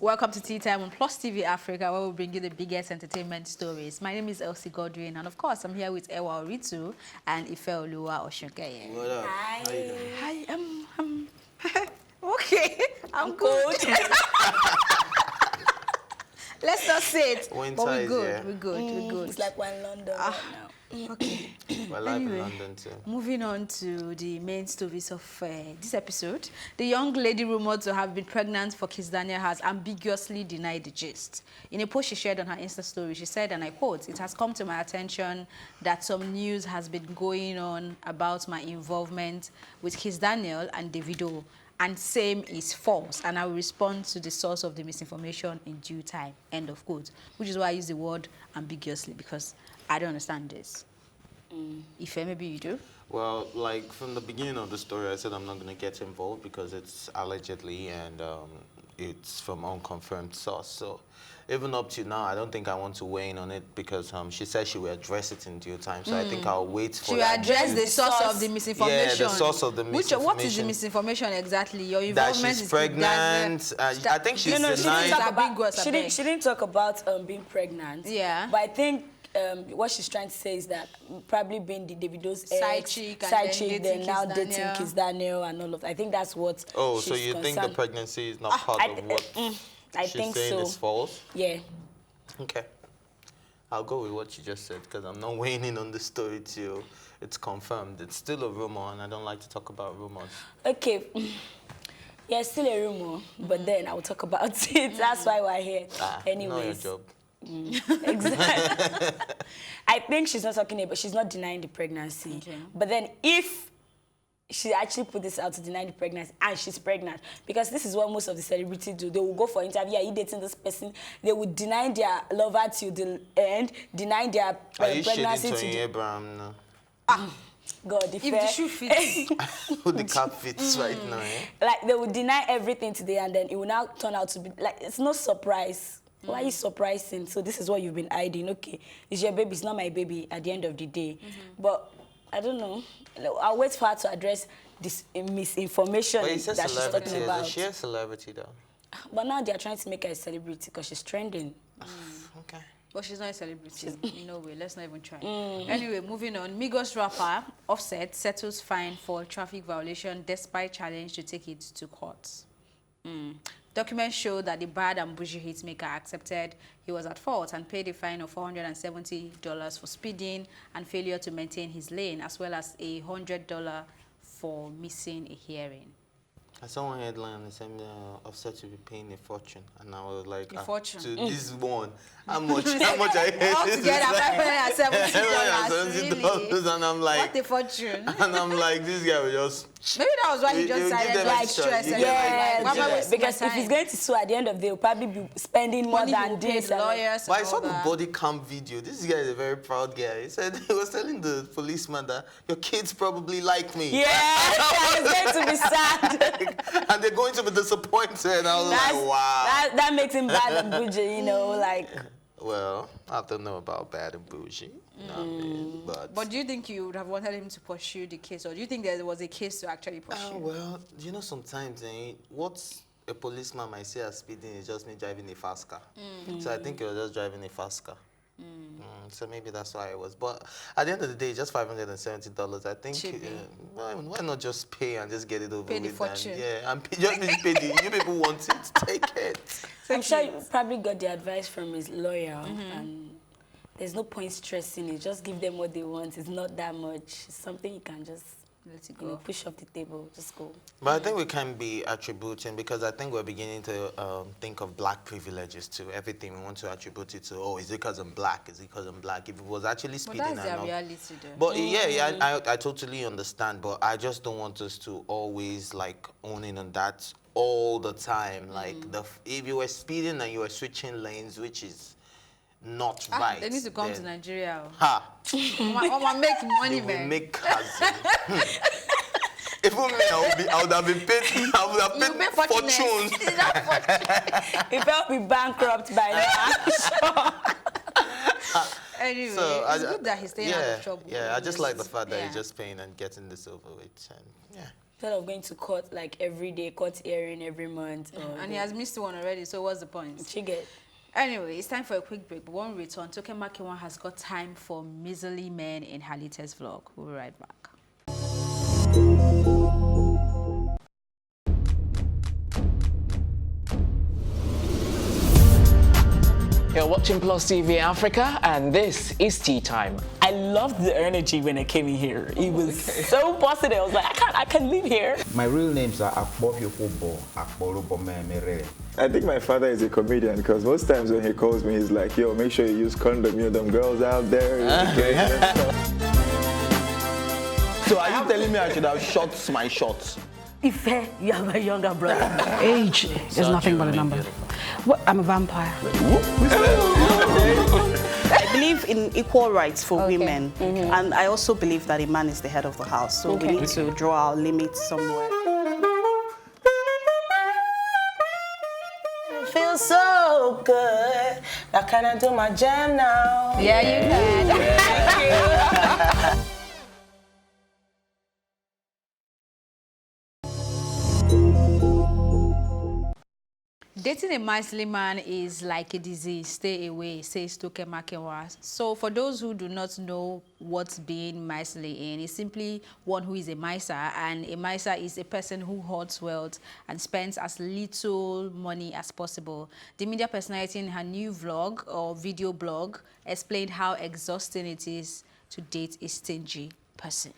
Welcome to Tea Time on Plus TV Africa, where we bring you the biggest entertainment stories. My name is Elsie Godwin, and of course, I'm here with Ewa Oritu and Ife Oluwa Oshunkeye. What up? Hi. How you doing? Hi, okay, I'm good. Let's not say it, Winter but we're is good, here. we're good. It's like we're in London right now. Okay. We're live in London too. Moving on to the main stories of this episode. The young lady rumored to have been pregnant for Kizz has ambiguously denied the gist. In a post she shared on her Insta story, she said, and I quote, "It has come to my attention that some news has been going on about my involvement with Kizz and Davido, and same is false, and I will respond to the source of the misinformation in due time." End of quote. Which is why I use the word ambiguously, because I don't understand this. If maybe you do. Well, like from the beginning of the story, I said I'm not going to get involved because it's allegedly and it's from unconfirmed source. So even up to now, I don't think I want to weigh in on it because she said she will address it in due time. So I think I'll wait for she will address the source of the misinformation. Yeah, the source of the misinformation. What is the misinformation exactly? Your That involvement she's pregnant. I think she's denying. She didn't talk about being pregnant. Yeah. But I think what she's trying to say is that probably being the Davido's side chick, then now dating Kizz Daniel and all of that. I think that's what. Oh, she's so you think the pregnancy is not part of what I she's think saying so. is false? Yeah. Okay. I'll go with what you just said because I'm not weighing in on the story till it's confirmed. It's still a rumor and I don't like to talk about rumors. Okay. Yeah, it's still a rumor, but then I will talk about it. That's why we're here. Anyways. Know your job. Exactly. I think she's not talking about, she's not denying the pregnancy. Okay. But then if she actually put this out to deny the pregnancy and she's pregnant, because this is what most of the celebrities do. They will go for interview, are you dating this person? They would deny their lover till the end, deny their pregnancy to the... Abraham now? God, If the shoe fits. Who the cap fits right now, eh? Like, they would deny everything today and then it will now turn out to be, like, it's no surprise. Why are you surprising? So this is what you've been hiding. Okay, it's your baby, it's not my baby at the end of the day. But I don't know. I'll wait for her to address this misinformation that she's talking about. Is she a celebrity though? But now they're trying to make her a celebrity because she's trending. Okay. But she's not a celebrity. No way. Let's not even try. Anyway, moving on. Migos rapper Offest settles fine for traffic violation despite challenge to take it to court. Documents show that the bad and bougie hitmaker accepted he was at fault and paid a fine of $470 for speeding and failure to maintain his lane, as well as a $100 for missing a hearing. I saw one headline that said Offset to be paying a fortune, and I was like, A fortune. to this one, how much I hate All this? together, $570. Really? And I'm like, what a fortune. and I'm like, this guy will just. Maybe that was why he just You give decided them like extra. stress. You And give them like, why am I extra. wasting Because my if he's time? going to sue at the end of the day, he'll probably be spending more Money than will pay this. the and like- lawyers. But I and saw all the that. body cam video. This guy is a very proud guy. He said he was telling the policeman that your kids probably like me. Yeah, it's going to be sad. And they're going to be disappointed. And I was like, wow. That makes him bad and bougie, you know, like... Well, I don't know about bad and bougie. You know what I mean? But do you think you would have wanted him to pursue the case, or do you think there was a case to actually pursue? Well, you know, sometimes what a policeman might say as speeding is just me driving a fast car. So I think he was just driving a fast car. So maybe that's why it was. But at the end of the day, just $570. I think why not just pay and just get it over Pay the with? fortune. And just pay the. You people want it, take it. I'm sure you probably got the advice from his lawyer, and there's no point stressing it. Just give them what they want. It's not that much. It's something you can just Let it you know, go. push off the table. Just go. But I think we can be attributing, because I think we're beginning to think of black privileges to everything. We want to attribute it to, oh, is it because I'm black? Is it because I'm black? If it was actually But speeding, that's their reality, though. But I totally understand, but I just don't want us to always like owning on that all the time. Like if you were speeding and you were switching lanes, which is not right. They need to come to Nigeria. Ha! I'm making money, They will man. make cousin. Even me, I would have been paid. I would have You paid make fortunes. fortunes. It's not fortune. If I'll be bankrupt by now. Anyway, So it's good that he's staying out of trouble. Yeah, I just like the fact that Yeah. he's just paying and getting this over with. And, yeah. Instead of going to court like every day, court hearing every month. And he has missed one already, so what's the point? She get. Anyway, it's time for a quick break, but when we return, Toke Makinwa has got time for Miserly Men in her latest vlog. We'll be right back. You're watching Plus TV Africa, and this is Tea Time. I loved the energy when I came in here. It was so positive. I was like, I can't live here. My real names are Akbofio Fobo, Akborobo Merere. I think my father is a comedian because most times when he calls me, he's like, yo, make sure you use condom, you know, them girls out there. So are you telling me I should have shot my shots? Ife, you have a younger brother. Age is nothing but a number. What? I'm a vampire. I believe in equal rights for women, and I also believe that a man is the head of the house, so we need to draw our limits somewhere. Feels so good. Now can I do my jam now? Yeah, you can. Dating a Miserly man is like a disease. Stay away, says Toke Makinwa. So for those who do not know what's being miserly in, it's simply one who is a miser, and a miser is a person who hoards wealth and spends as little money as possible. The media personality in her new vlog or video blog explained how exhausting it is to date a stingy person.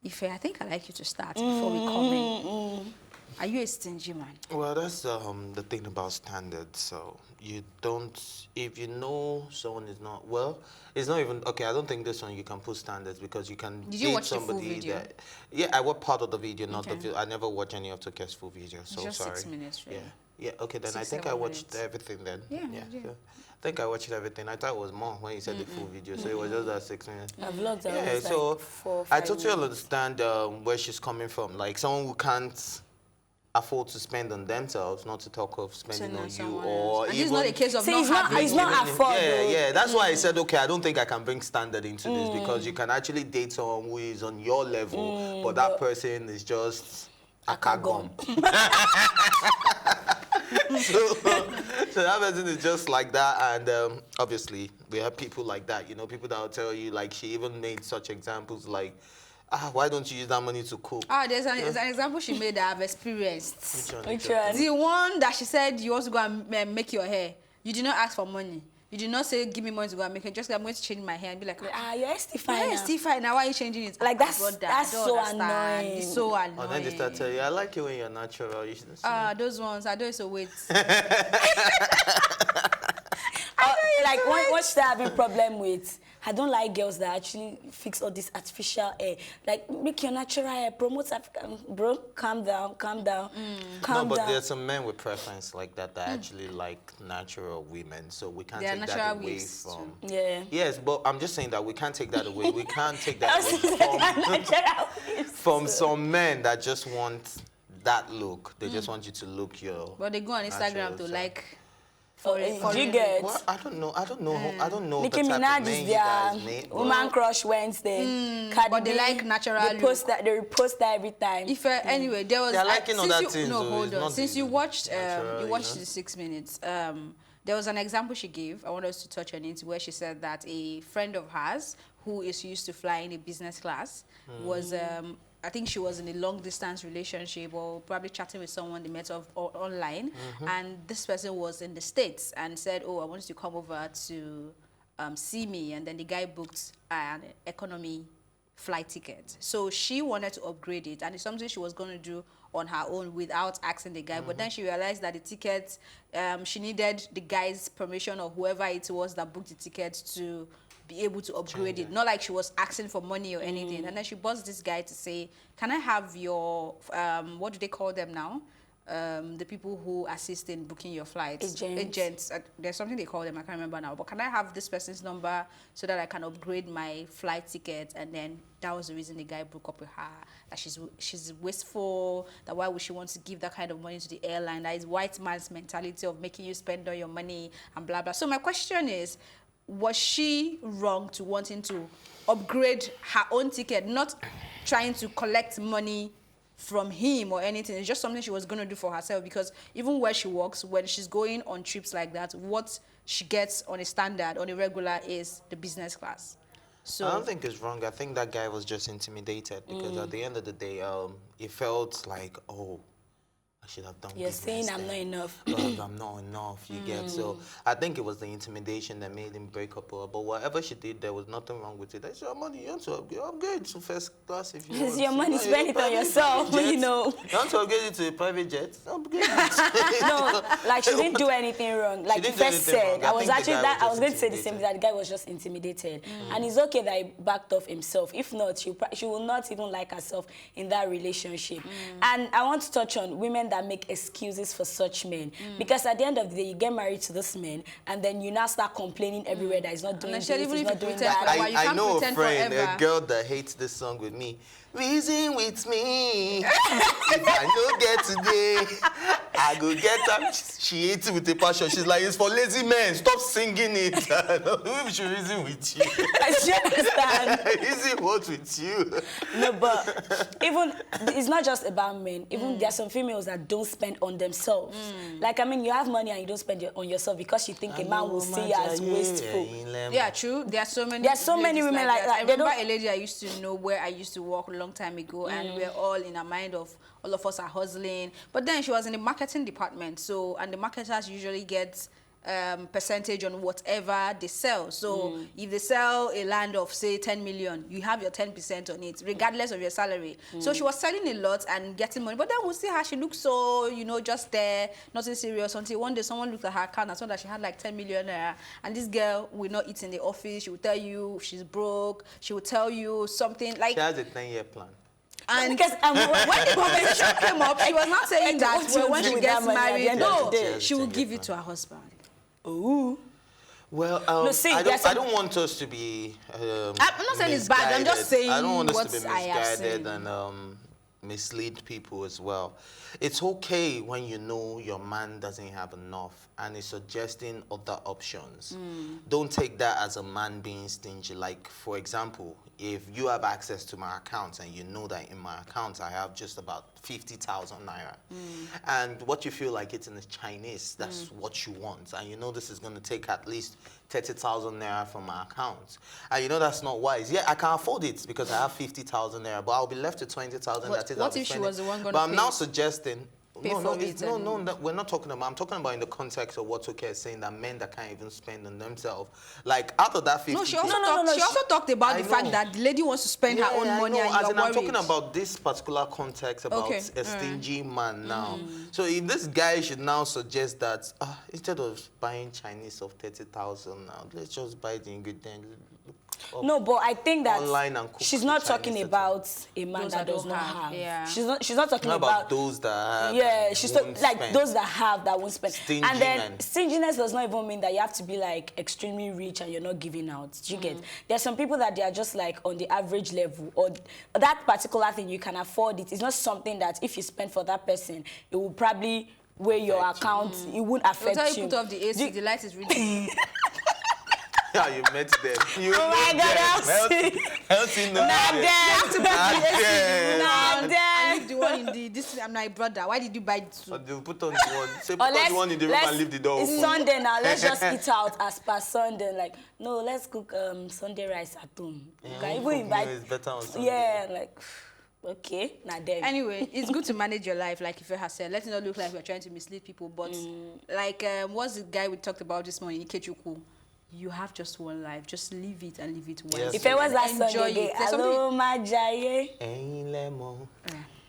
Ife, I think I'd like you to start before we comment. Are you a stingy man? Well, that's the thing about standards. So you don't, if you know someone is not, well, it's not even, okay, I don't think this one you can put standards because you can Did you date watch somebody the full video? that, yeah, I watched part of the video, not the video. I never watched any of Toke's full video, so Just sorry. 6 minutes, really. Yeah, okay, then 6, I think 7 I watched minutes. everything then. Yeah. So I think I watched everything. I thought it was more when you said the full video, so it was just that 6 minutes. Our vlogs are Yeah, always so like 4 or 5 I totally minutes. understand where she's coming from. Like someone who can't afford to spend on themselves, not to talk of spending on you, or and even. it's not a case of See, not it's not- having it's not it. afford. Yeah. That's why I said, okay, I don't think I can bring standard into this because you can actually date someone who is on your level, but that person is just a kagom. So that person is just like that, and obviously we have people like that. You know, people that will tell you, like she even made such examples like, why don't you use that money to cook? There's an example she made that I've experienced. Which one? The one that she said you want to go and make your hair. You did not ask for money. You did not say give me money to go and make it. Just I'm going to change my hair and be like, Your hair still fine my hair now. is still fine now. Why are you changing it? Like, that's I don't so understand. annoying. It's so annoying. And then they start telling you, I like it when you're natural. You should Those ones, I don't so wait. Like what should I have a problem with? I don't like girls that actually fix all this artificial hair. Like, make your natural hair, promote African. Bro, calm down, calm down, calm No, but down. there's some men with preference like that that actually like natural women, so we can't They are take that natural away wigs from. Yeah. Yes, but I'm just saying that we can't take that away. We can't take that Also, away from some men that just want that look. They just want you to look your. But they go on Instagram natural to self. like. Do you get? Well, I don't know. I don't know Nicki the type Minaj of men is you guys meet. their woman crush Wednesday. Cardi but they B, like natural They post that. They repost that every time. If anyway, there was They're liking since other you, things, no, though. hold It's on. not Since the you watched natural, you watched know? the 6 minutes, there was an example she gave. I want us to touch on it, where she said that a friend of hers who is used to flying in business class was I think she was in a long distance relationship or probably chatting with someone they met online, and this person was in the States and said, "Oh, I want you to come over to see me," and then the guy booked an economy flight ticket. So she wanted to upgrade it, and it's something she was going to do on her own without asking the guy. But then she realized that the ticket, she needed the guy's permission or whoever it was that booked the ticket to be able to upgrade it. Not like she was asking for money or anything. And then she buzzed this guy to say, can I have your, what do they call them now? The people who assist in booking your flights. Agents. There's something they call them, I can't remember now. But can I have this person's number so that I can upgrade my flight ticket? And then that was the reason the guy broke up with her. That she's wasteful, that why would she want to give that kind of money to the airline? That is white man's mentality of making you spend all your money and blah, blah. So my question is, was she wrong to wanting to upgrade her own ticket, not trying to collect money from him or anything. It's just something she was going to do for herself, because even where she works, when she's going on trips like that, what she gets on a standard, on a regular, is the business class. So I don't think it's wrong. I think that guy was just intimidated because at the end of the day, it felt like, oh, I should have done You're business saying I'm then. not enough. But I'm not enough, you get. So I think it was the intimidation that made him break up with her. But whatever she did, there was nothing wrong with it. It's your money. You want to upgrade to first class if you want. It's your money, You spend it on private yourself, jet. you know. You want to upgrade it to a private jet? Upgrade it. No, like she didn't do anything wrong. Like you didn't do first anything said, wrong. I I was think the actually guy that was I was just going to say the same thing. intimidated. That the guy was just intimidated, and it's okay that he backed off himself. If not, she will not even like herself in that relationship. And I want to touch on women that make excuses for such men, because at the end of the day, you get married to this man, and then you now start complaining everywhere that he's not doing this, then he's even if not you doing pretend that. for a while, you I can't know a pretend friend, forever. a girl that hates this song with me. Reason with me. If I don't get today, I go get her. She hates it with a passion. She's like, it's for lazy men. Stop singing it. We should reason with you. I should understand. Reason what with you? No, but even it's not just about men. Even there are some females that don't spend on themselves. Like, I mean, you have money and you don't spend it on yourself because you think a man will see you as wasteful. yeah, true. There are so many. There are so many ladies women like that. I They remember don't- a lady I used to know where I used to work a long time ago, and we're all in a mind of all of us are hustling. But then she was in the marketing department, so, and the marketers usually get percentage on whatever they sell. So if they sell a land of, say, 10 million, you have your 10% on it, regardless of your salary. So she was selling a lot and getting money, but then we'll see how she looks so, you know, just there, nothing serious, until one day someone looked at her account and saw that she had like 10 million naira, and this girl will not eat in the office. She will tell you she's broke. She will tell you something like... She has a 10-year plan. And Because when the conversation came up, she was not saying that what you when do she with gets that money at the married, end of no, the day? she will give it to her husband. Ooh. Well, No, see, I there's some- don't want us to be I'm not saying it's bad, I'm just misguided. I saying don't want us what to be I have misguided seen. and mislead people as well. It's okay when you know your man doesn't have enough and is suggesting other options. Don't take that as a man being stingy. Like, for example, if you have access to my account and you know that in my account I have just about 50,000 naira, and what you feel like it's in the Chinese, that's what you want, and you know this is going to take at least 30,000 naira from my account, and you know that's not wise. Yeah, I can afford it because I have 50,000 naira, but I'll be left with 20,000. What if she was the one gonna But I'm pay? now suggesting. Pay No, for no, it no, and- no, we're not talking about. I'm talking about in the context of what Toke is saying, that men that can't even spend on themselves, like out of that 50. No, she also, No, she also talked about I the fact know. that the lady wants to spend her own I money, know, and as you're in, I'm worried. talking about this particular context about Okay, a stingy man now. So if this guy should now suggest that instead of buying Chinese of 30,000 now, let's just buy the ingredient. No, but I think that Online and cook she's the not Chinese talking at about a man Those that that does don't not have, have. yeah. She's not talking Not about about those that have. yeah, she's won't like spend. those that have that won't spend. Stingy And then men. stinginess does not even mean that you have to be like extremely rich and you're not giving out. Do you get? There's some people that they are just like on the average level, or that particular thing you can afford it. It's not something that if you spend for that person, it will probably weigh your Affect you. account. It won't They'll affect tell you. you put off the AC, the light is really... Yeah, you met them. You Oh my met God, them. Healthy no Not them. them. Not And them. leave the one in the... This is my brother. Why did you buy the two? Or they'll put on the one. Say, put on the one in the room and leave the door It's open. Sunday now. Let's just eat out as per Sunday. Like, no, let's cook Sunday rice at home. You can even cook invite. meal is better on Sunday. Yeah, like, okay, now them. Anyway, it's good to manage your life, like Ife has said. Let it not look like we're trying to mislead people. But like, what's the guy we talked about this morning, Ikechukwu? You have just one life. Just live it and live it well. Yes. If it was that Enjoy Sunday, it. There's hello, my jaye. Ẹ̀yin lẹ mọ̀,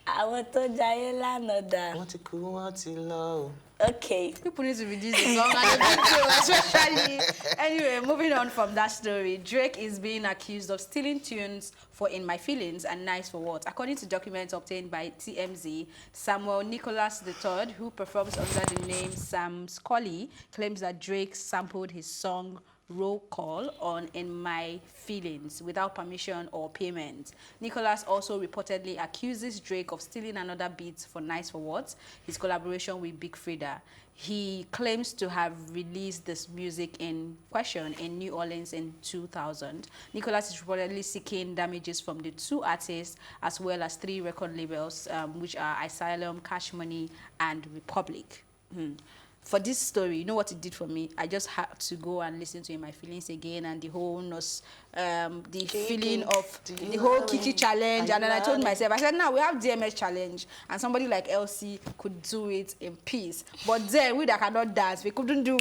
I want to jaye lanoda. wọ́n ti kú, wọ́n ti lọ. Okay. People need to release the song and the video, especially. Anyway, moving on from that story, Drake is being accused of stealing tunes for In My Feelings and Nice for What. According to documents obtained by TMZ, Samuel Nicholas III, who performs under the name Sam Scully, claims that Drake sampled his song roll call on In My Feelings without permission or payment. Nicholas also reportedly accuses Drake of stealing another beat for Nice for What, his collaboration with Big Frida. He claims to have released this music in question in New Orleans in 2000. Nicholas is reportedly seeking damages from the two artists as well as 3 record labels, which are Asylum, Cash Money, and Republic. For this story, you know what it did for me? I just had to go and listen to In My Feelings again, and the whole feeling of the whole Kiki challenge. And then I told myself, I said, now we have DMS challenge, and somebody like LC could do it in peace. But then we that cannot dance, we couldn't do.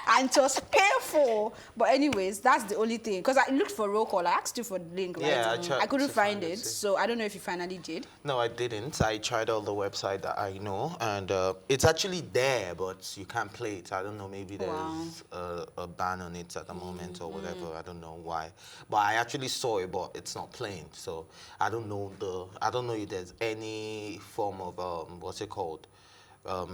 And it was painful. But anyways, that's the only thing. Because I looked for roll call. I asked you for the link, right? Yeah, I couldn't find it. So I don't know if you finally did. No, I didn't. I tried all the website that I know. And it's actually there, but you can't play it. I don't know. Maybe there's a ban on it at the moment or whatever. I don't know why. But I actually saw it, but it's not playing. So I don't know if there's any form of, what's it called?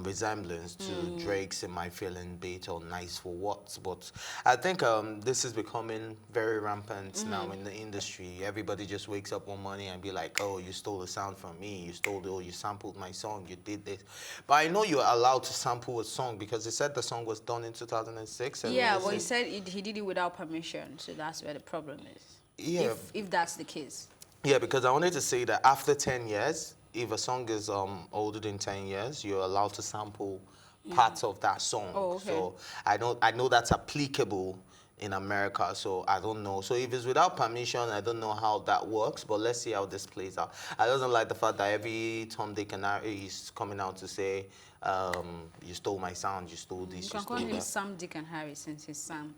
Resemblance to Drake's In My Feeling beat or Nice for What, but I think this is becoming very rampant now in the industry. Everybody just wakes up one morning and be like, oh, you stole the sound from me, you sampled my song, you did this. But I know you're allowed to sample a song because they said the song was done in 2006. Yeah, well, he said he did it without permission, so that's where the problem is. Yeah. If that's the case. Yeah, because I wanted to say that after 10 years, if a song is older than 10 years, you're allowed to sample parts of that song. Oh, okay. So I know that's applicable in America, so I don't know. So if it's without permission, I don't know how that works, but let's see how this plays out. I don't like the fact that every Tom, Dick, and Harry is coming out to say, you stole my sound, you stole this, you can call him Sam, Dick, and Harry since he's Sam.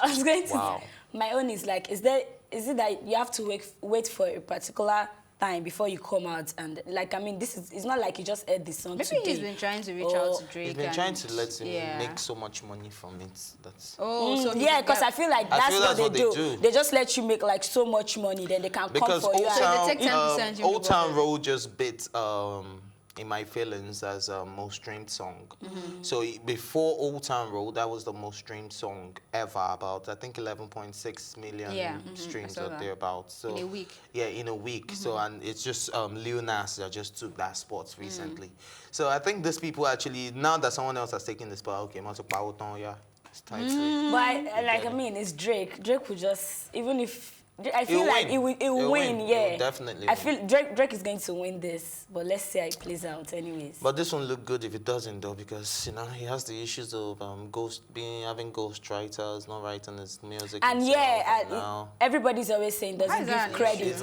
I was going to say, my own is like, is it that you have to wait for a particular time before you come out, and like, I mean, it's not like you just heard the song today. Maybe he's been trying to reach out to Drake. He's been trying to let him make so much money from it. That's so yeah, because I feel like that's what they do. They just let you make like so much money, then they can come for you. So they take 10%. Old Town Road just beat In My Feelings as a most streamed song. So before Old Town Road, that was the most streamed song ever, about I think 11.6 million streams or thereabouts. So in a week. Yeah, in a week. So and it's just Lil Nas that just took that spot recently. So I think these people actually, now that someone else has taken the spot, okay, it's time to. But like, I mean, it's Drake. Drake would just, even if I feel like it will win, yeah. It'll definitely I feel Drake is going to win this, but let's see how it plays out anyways. But this won't look good if it doesn't, though, because, you know, he has the issues of having ghost writers, not writing his music. And yeah, everybody's always saying doesn't give credit.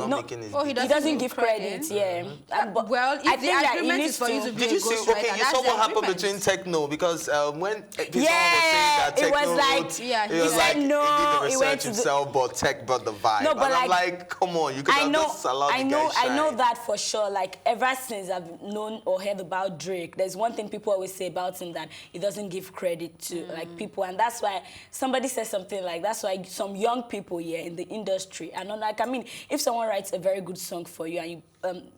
He doesn't give credit, yeah. But well, if I think the agreement is for you to be a ghost writer, you saw what happened between Techno, because when people were saying that Techno he said no, he did the research himself, but Tech brought the vibe. No, but I'm like, come on, you could have just allowed the guy shine. I know that for sure. Like, ever since I've known or heard about Drake, there's one thing people always say about him, that he doesn't give credit to like people, and that's why somebody says something like, that's why some young people here in the industry, and I'm like, I mean, if someone writes a very good song for you and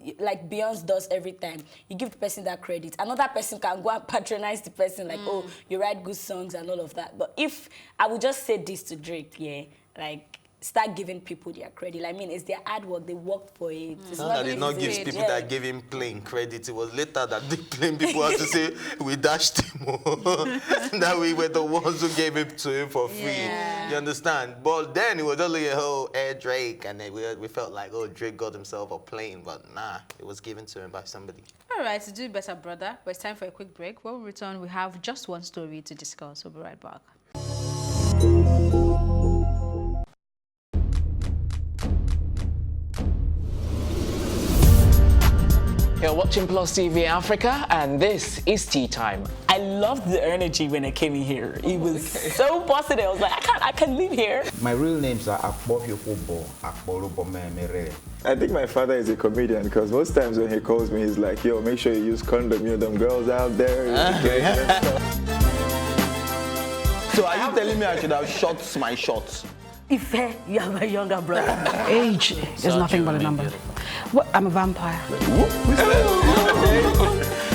you like Beyonce does every time, you give the person that credit. Another person can go and patronize the person like, oh, you write good songs and all of that. But if I would just say this to Drake, yeah, like, start giving people their credit. I mean, it's their hard work. They worked for it. I did not give people that gave him plain credit. It was later that the plain people had to say, we dashed him. That we were the ones who gave it to him for free. Yeah. You understand? But then it was only a whole Air Drake, and then we felt like, oh, Drake got himself a plane. But nah, it was given to him by somebody. All right, to do better, brother. But it's time for a quick break. When we return, we have just one story to discuss. We'll be right back. You're watching Plus TV Africa, and this is Tea Time. I loved the energy when I came in here. It was so positive. I was like, I can't live here. My real names are Abidoye Damilola. I think my father is a comedian, because most times when he calls me, he's like, yo, make sure you use condom, you know, them girls out there. So are you telling me I should have shot my shots? Ife, you have a younger brother. Age is nothing but a number. What? I'm a vampire.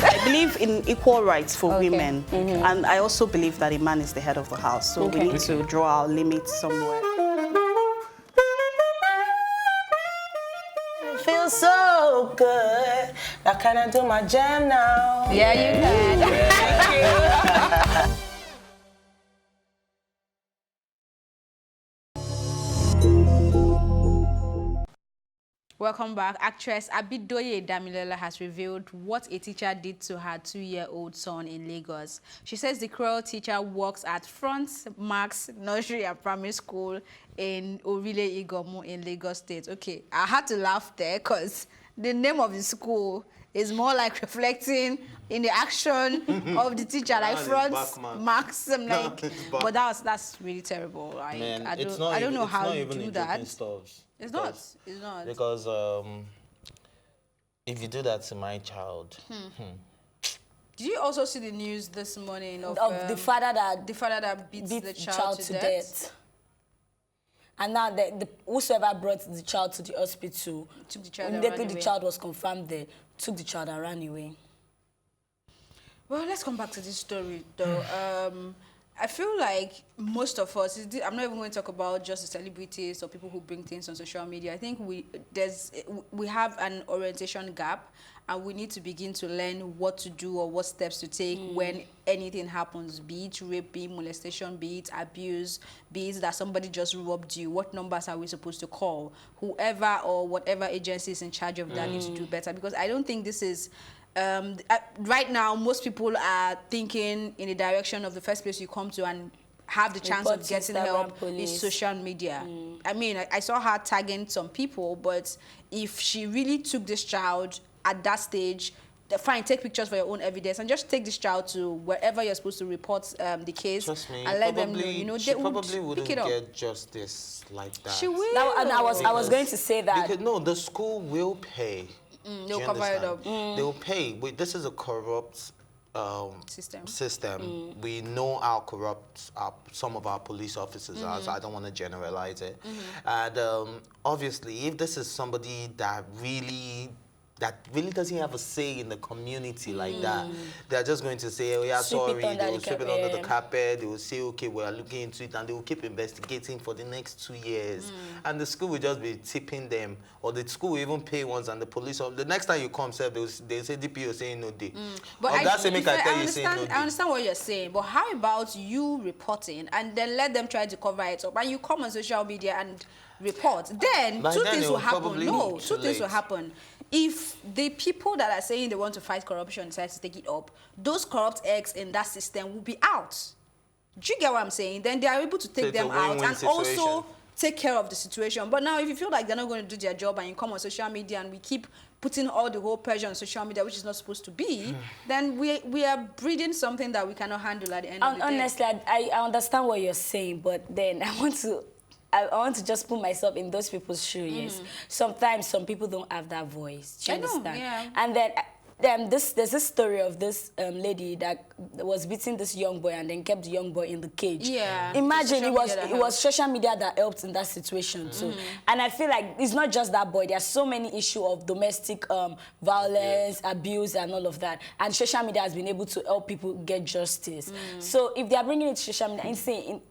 I believe believe in equal rights for women, and I also believe that a man is the head of the house. So we need to draw our limits somewhere. Feels so good. Now can I do my jam now? Yeah, you can. Welcome back. Actress Abidoye Damilola has revealed what a teacher did to her 2-year-old son in Lagos. She says the cruel teacher works at Front Max Nursery and Primary School in Orile Igomu in Lagos State. Okay, I had to laugh there because the name of the school is more like reflecting in the action of the teacher, like Front Max. I'm like, but that's really terrible. I don't know how you do that. It's not. It's not. Because if you do that to my child. Did you also see the news this morning of the father that beats the child to death? And now whosoever brought the child to the hospital, took the child immediately the child was confirmed there, took the child and ran away. Well, let's come back to this story, though. I feel like most of us, I'm not even going to talk about just the celebrities or people who bring things on social media. I think we have an orientation gap, and we need to begin to learn what to do or what steps to take when anything happens, be it rape, be it molestation, be it abuse, be it that somebody just robbed you. What numbers are we supposed to call? Whoever or whatever agency is in charge of that needs to do better, because I don't think this is... right now, most people are thinking in the direction of the first place you come to and have the chance of getting help is social media. I mean, I saw her tagging some people, but if she really took this child at that stage, fine, take pictures for your own evidence and just take this child to wherever you're supposed to report the case. Trust me, and let them know. You know, she probably wouldn't get justice like that. She will. And I was going to say that. Because, no, the school will pay. They'll cover it up. They'll pay. This is a corrupt system. We know how corrupt some of our police officers are, so I don't want to generalize it. And obviously, if this is somebody that really doesn't have a say in the community like that, they're just going to say, oh yeah, sorry, they will sweep it under the carpet, they will say, okay, we're looking into it, and they will keep investigating for the next 2 years. And the school will just be tipping them, or the school will even pay once, and the police, the next time you come, they'll say DPO saying no day. But I understand what you're saying, but how about you reporting, and then let them try to cover it up, and you come on social media and report, then two things will happen. No, two things will happen. If the people that are saying they want to fight corruption decide to take it up, those corrupt eggs in that system will be out. Do you get what I'm saying? Then they are able to take them out and also take care of the situation. But now if you feel like they're not going to do their job and you come on social media and we keep putting all the whole pressure on social media, which is not supposed to be, then we are breeding something that we cannot handle at the end of the day. Honestly, I understand what you're saying, but then I want to just put myself in those people's shoes. Sometimes some people don't have that voice. Do you understand? Yeah. And then there's this story of this lady that was beating this young boy and then kept the young boy in the cage. Yeah. Imagine it was social media that helped in that situation too. And I feel like it's not just that boy. There's so many issues of domestic violence, abuse, and all of that. And social media has been able to help people get justice. So if they are bringing it to social media and saying,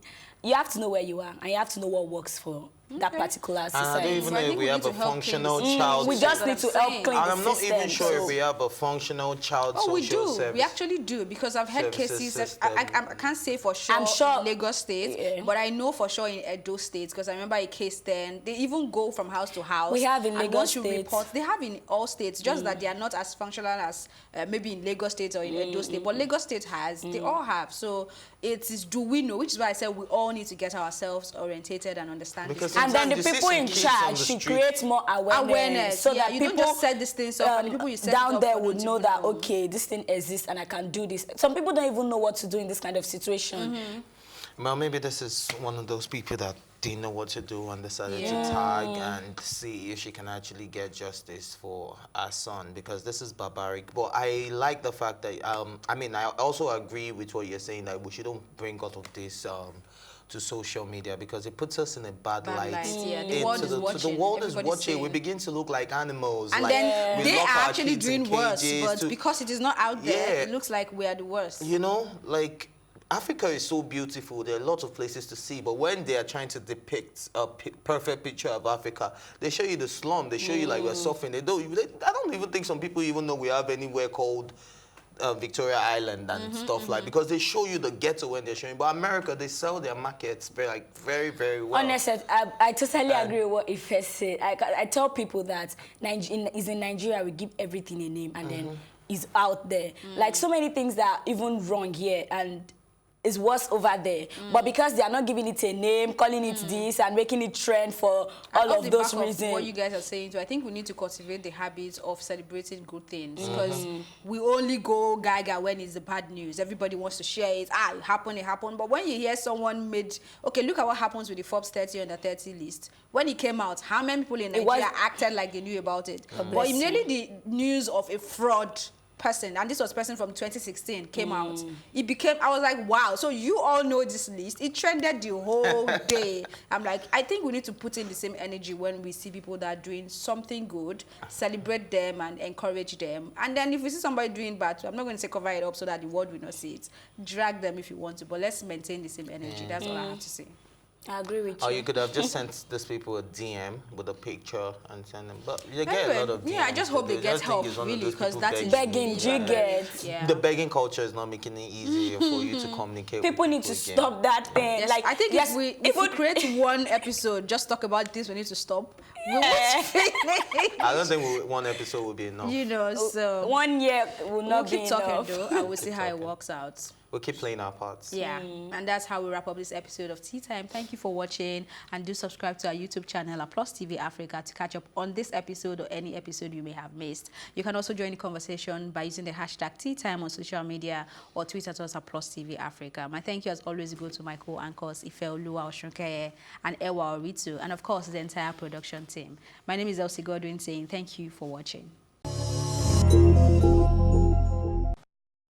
you have to know where you are, and you have to know what works for that particular society. I don't even know if we have a functional child. We just need to help clean the system. I'm not even sure if we have a functional child social service. We actually do, because I've had cases. I can't say for sure, I'm sure in Lagos State, but I know for sure in Edo State, because I remember a case then. They even go from house to house. We have in Lagos State. Report, they have in all states, just that they are not as functional as maybe in Lagos State or in Edo State. But Lagos State has, they all have. So it is, do we know? Which is why I said we all need to get ourselves orientated and understand this. And then the people in charge should create more awareness so that you people don't just set this thing up, and the people you set down it up there would know that, okay, this thing exists and I can do this. Some people don't even know what to do in this kind of situation. Well, maybe this is one of those people that didn't know what to do and decided to tag and see if she can actually get justice for her son, because this is barbaric. But I like the fact that, I mean, I also agree with what you're saying, that we shouldn't bring all of this to social media because it puts us in a bad light. Yeah, the world is watching. The world is watching. We begin to look like animals. And like, then they are actually doing worse, but to, because it is not out there, it looks like we are the worst. You know, like, Africa is so beautiful. There are lots of places to see, but when they are trying to depict a perfect picture of Africa, they show you the slum. They show you like we're suffering. I don't even think some people even know we have anywhere called Victoria Island and stuff like, because they show you the ghetto when they're showing. But America, they sell their markets very, very well. Honestly, I totally agree with what Offest said. I tell people that is in Nigeria, we give everything a name, and then is out there. Like so many things that are even wrong here, and is worse over there. But because they are not giving it a name, calling it this, and making it trend for all of those reasons. What you guys are saying too, I think we need to cultivate the habits of celebrating good things, because we only go gaga when it's the bad news. Everybody wants to share it. It happened. But when you hear someone okay, look at what happens with the Forbes 30 under 30 list. When it came out, how many people in Nigeria acted like they knew about it? But immediately the news of a fraud person, and this was person from 2016, came out, I was like, wow, so you all know this list. It trended the whole day. I'm like, I think we need to put in the same energy when we see people that are doing something good, celebrate them and encourage them. And then if we see somebody doing bad, I'm not going to say cover it up so that the world will not see it. Drag them if you want to, but let's maintain the same energy. That's all I have to say. I agree with you. Or you could have just sent these people a DM with a picture and send them. But you get a lot of DMs. Yeah, I just hope they get help, really, because that is begging. The begging culture is not making it easier for you to communicate. People need to stop that thing. Yes, like, I think if we create one episode, just talk about this, we need to stop. I don't think one episode will be enough. You know, so 1 year will not be enough. We'll keep talking though, and we'll see how it works out. We'll keep playing our parts. Yeah, and that's how we wrap up this episode of Tea Time. Thank you for watching, and do subscribe to our YouTube channel, Plus TV Africa, to catch up on this episode or any episode you may have missed. You can also join the conversation by using the hashtag Tea Time on social media or tweet at us at Plus TV Africa. My thank you as always go to my co-anchors Ife Oluwa Oshunkeye and Ewa Oritu, and of course the entire production team. My name is Elsie Godwin saying thank you for watching.